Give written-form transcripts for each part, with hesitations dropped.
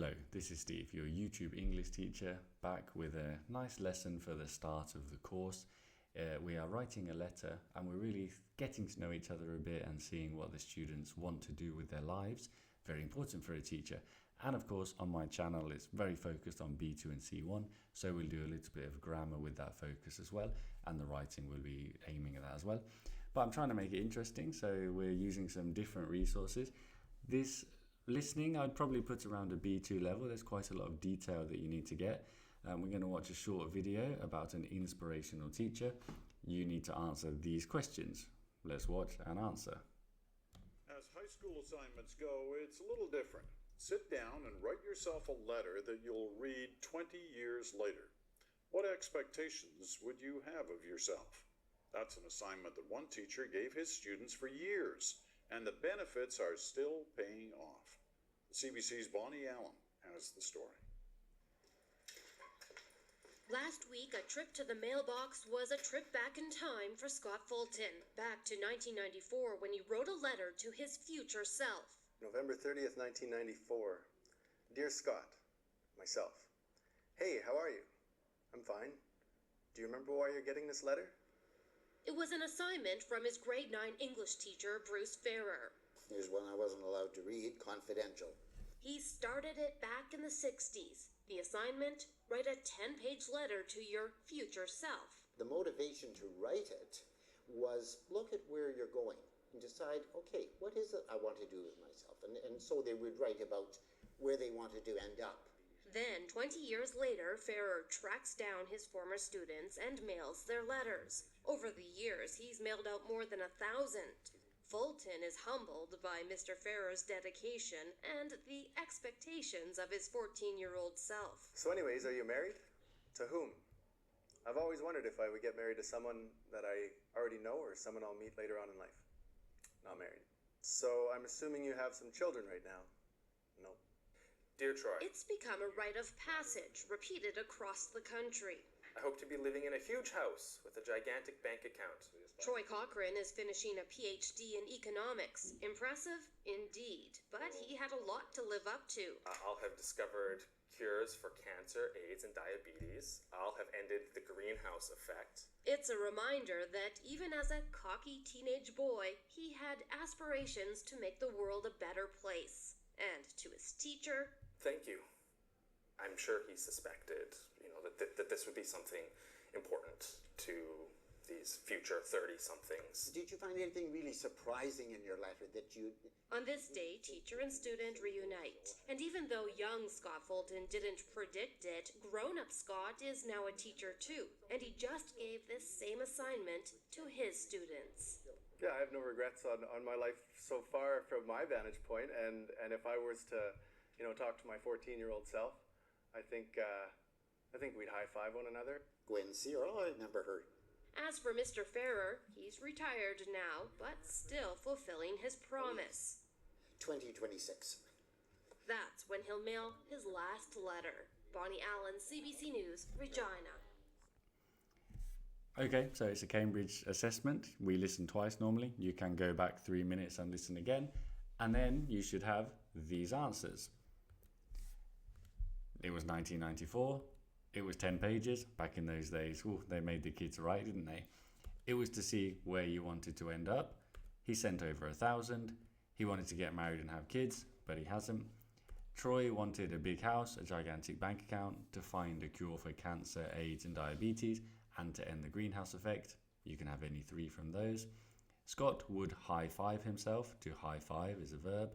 Hello, this is Steve, your YouTube English teacher, back with a nice lesson for the start of the course. We are writing a letter and we're really getting to know each other a bit and seeing what the students want to do with their lives. Very important for a teacher. And of course, on my channel, it's very focused on B2 and C1, so we'll do a little bit of grammar with that focus as well, and the writing will be aiming at that as well. But I'm trying to make it interesting, so we're using some different resources. This listening, I'd probably put around a B2 level. There's quite a lot of detail that you need to get. We're going to watch a short video about an inspirational teacher. You need to answer these questions. Let's watch and answer. As high school assignments go, it's a little different. Sit down and write yourself a letter that you'll read 20 years later. What expectations would you have of yourself? That's an assignment that one teacher gave his students for years, and the benefits are still paying off. The CBC's Bonnie Allen has the story. Last week, a trip to the mailbox was a trip back in time for Scott Fulton, back to 1994 when he wrote a letter to his future self. November 30th, 1994. Dear Scott, myself. Hey, how are you? I'm fine. Do you remember why you're getting this letter? It was an assignment from his grade 9 English teacher, Bruce Ferrer. Here's one I wasn't allowed to read, confidential. He started it back in the 60s. The assignment, write a 10-page letter to your future self. The motivation to write it was look at where you're going and decide, okay, what is it I want to do with myself? And so they would write about where they wanted to end up. Then, 20 years later, Ferrer tracks down his former students and mails their letters. Over the years, he's mailed out more than 1,000. Fulton is humbled by Mr. Ferrer's dedication and the expectations of his 14-year-old self. So anyways, are you married? To whom? I've always wondered if I would get married to someone that I already know or someone I'll meet later on in life. Not married. So I'm assuming you have some children right now? Nope. Dear Troy, It's become a rite of passage, repeated across the country. I hope to be living in a huge house with a gigantic bank account. Troy Cochrane is finishing a PhD in economics. Impressive? Indeed. But he had a lot to live up to. I'll have discovered cures for cancer, AIDS, and diabetes. I'll have ended the greenhouse effect. It's a reminder that even as a cocky teenage boy, he had aspirations to make the world a better place. And to his teacher, Thank you. I'm sure he suspected, that this would be something important to these future 30-somethings. Did you find anything really surprising in your letter that you... on this day, teacher and student reunite. And even though young Scott Fulton didn't predict it, grown-up Scott is now a teacher too. And he just gave this same assignment to his students. Yeah, I have no regrets on my life so far from my vantage point, and if I was to, talk to my 14-year-old self, I think we'd high-five one another. Gwen Cyril, I remember her. As for Mr. Ferrer, he's retired now, but still fulfilling his promise. 2026. That's when he'll mail his last letter. Bonnie Allen, CBC News, Regina. Okay, so it's a Cambridge assessment. We listen twice normally. You can go back 3 minutes and listen again. And then you should have these answers. It was 1994. It was 10 pages. Back in those days, they made the kids write, didn't they? It was to see where you wanted to end up. He sent over 1,000. He wanted to get married and have kids, but he hasn't. Troy wanted a big house, a gigantic bank account, to find a cure for cancer, AIDS and diabetes, and to end the greenhouse effect. You can have any 3 from those. Scott would high-five himself. To high-five is a verb.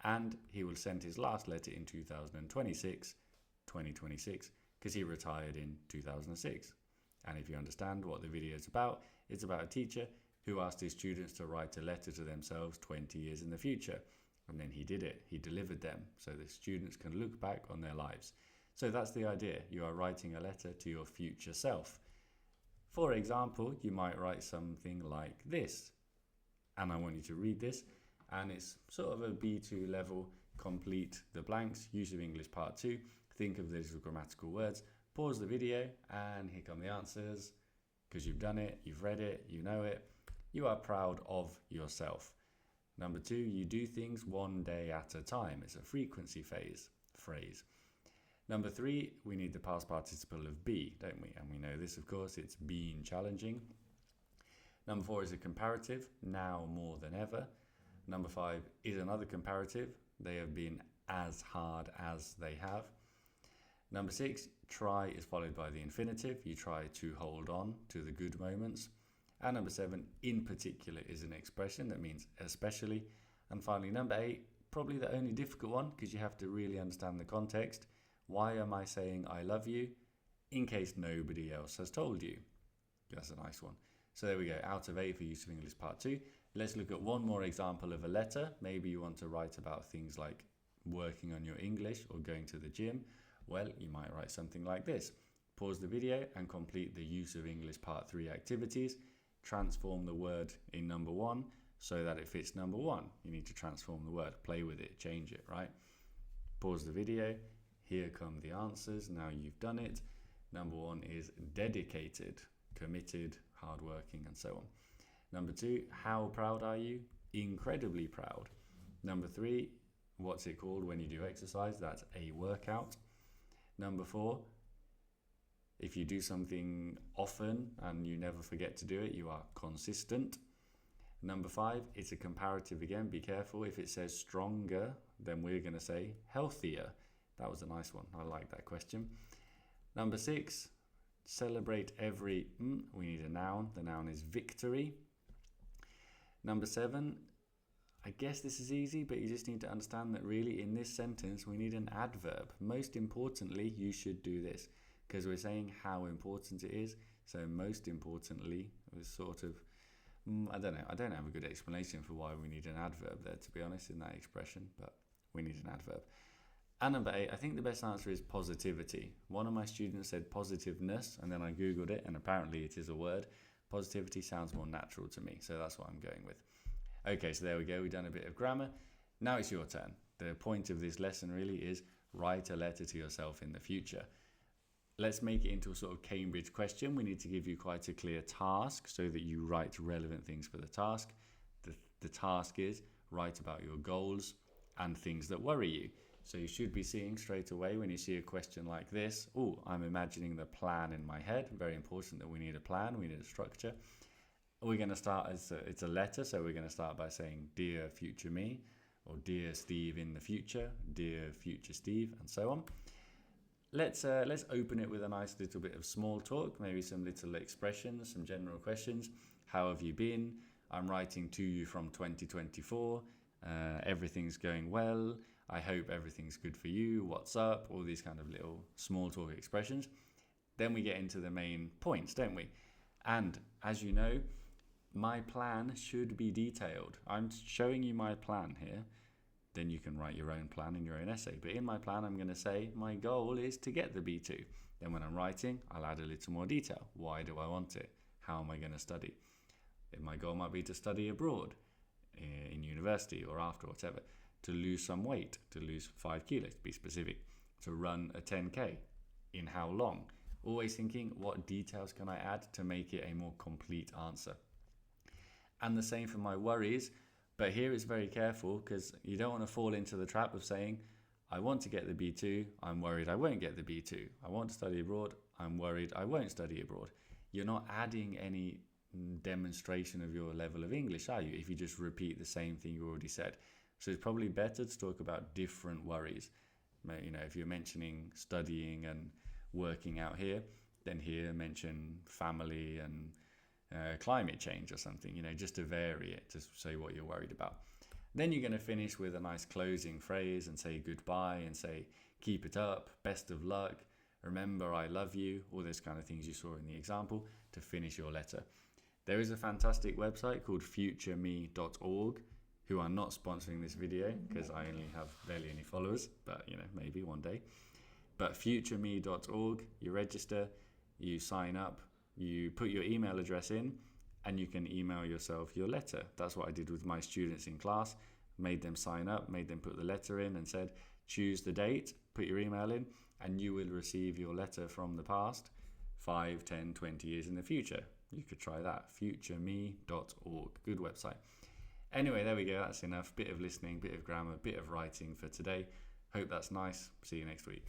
And he will send his last letter in 2026, because he retired in 2006. And if you understand what the video is about, it's about a teacher who asked his students to write a letter to themselves 20 years in the future. And then he did it. He delivered them so the students can look back on their lives. So that's the idea. You are writing a letter to your future self. For example, you might write something like this. And I want you to read this. And it's sort of a B2 level. Complete the blanks. Use of English part 2. Think of the little grammatical words. Pause the video and here come the answers. Because you've done it, you've read it, you know it. You are proud of yourself. Number 2, you do things one day at a time. It's a frequency phase. phrase. Number 3, we need the past participle of be, don't we? And we know this, of course, it's been challenging. Number 4 is a comparative, now more than ever. Number 5 is another comparative, they have been as hard as they have. Number 6, try is followed by the infinitive, you try to hold on to the good moments. And number 7, in particular, is an expression that means especially. And finally, number 8, probably the only difficult one, because you have to really understand the context. Why am I saying I love you? In case nobody else has told you. That's a nice one. So there we go, out of 8 for Use of English Part 2. Let's look at one more example of a letter. Maybe you want to write about things like working on your English or going to the gym. Well, you might write something like this. Pause the video and complete the Use of English Part 3 activities. Transform the word in number 1 so that it fits number 1. You need to transform the word, play with it, change it, right? Pause the video. Here come the answers. Now you've done it. Number 1 is dedicated, committed, hardworking, and so on. Number 2, how proud are you? Incredibly proud. Number 3, what's it called when you do exercise? That's a workout. Number 4, if you do something often and you never forget to do it, you are consistent. Number 5, it's a comparative again. Be careful. If it says stronger, then we're going to say healthier. That was a nice one. I like that question. Number 6, celebrate every we need a noun. The noun is victory. Number 7, I guess this is easy, but you just need to understand that really in this sentence we need an adverb. Most importantly, you should do this because we're saying how important it is. So most importantly was sort of, I don't know. I don't have a good explanation for why we need an adverb there, to be honest, in that expression, but we need an adverb. And number 8, I think the best answer is positivity. One of my students said positiveness, and then I Googled it, and apparently it is a word. Positivity sounds more natural to me, so that's what I'm going with. Okay, so there we go. We've done a bit of grammar. Now it's your turn. The point of this lesson really is write a letter to yourself in the future. Let's make it into a sort of Cambridge question. We need to give you quite a clear task so that you write relevant things for the task. The task is write about your goals and things that worry you. So you should be seeing straight away when you see a question like this, oh, I'm imagining the plan in my head. Very important that we need a plan, we need a structure. We're going to start as it's a letter, so we're going to start by saying, Dear future me, or Dear Steve in the future, Dear future Steve, and so on. Let's open it with a nice little bit of small talk, maybe some little expressions, some general questions. How have you been? I'm writing to you from 2024. Everything's going well. I hope everything's good for you. What's up? All these kind of little small talk expressions. Then we get into the main points, don't we? And as you know, my plan should be detailed. I'm showing you my plan here. Then you can write your own plan in your own essay. But in my plan, I'm going to say my goal is to get the B2. Then when I'm writing, I'll add a little more detail. Why do I want it? How am I going to study? My goal might be to study abroad, in university or after, whatever. To lose some weight, to lose 5 kilos, to be specific. To run a 10K. In how long? Always thinking, what details can I add to make it a more complete answer? And the same for my worries. But here it's very careful because you don't want to fall into the trap of saying, I want to get the B2, I'm worried I won't get the B2. I want to study abroad, I'm worried I won't study abroad. You're not adding any demonstration of your level of English, are you? If you just repeat the same thing you already said. So it's probably better to talk about different worries. You know, if you're mentioning studying and working out here, then here mention family and climate change or something, you know, just to vary it, to say what you're worried about. Then you're going to finish with a nice closing phrase and say goodbye and say keep it up, best of luck, remember I love you, all those kind of things you saw in the example to finish your letter. There is a fantastic website called futureme.org who are not sponsoring this video because I only have barely any followers, but you know, maybe one day. But futureme.org, you register, you sign up, you put your email address in, and you can email yourself your letter. That's what I did with my students in class, made them sign up, made them put the letter in and said, choose the date, put your email in, and you will receive your letter from the past 5, 10, 20 years in the future. You could try that, futureme.org, good website. Anyway, there we go, that's enough. Bit of listening, bit of grammar, bit of writing for today. Hope that's nice. See you next week.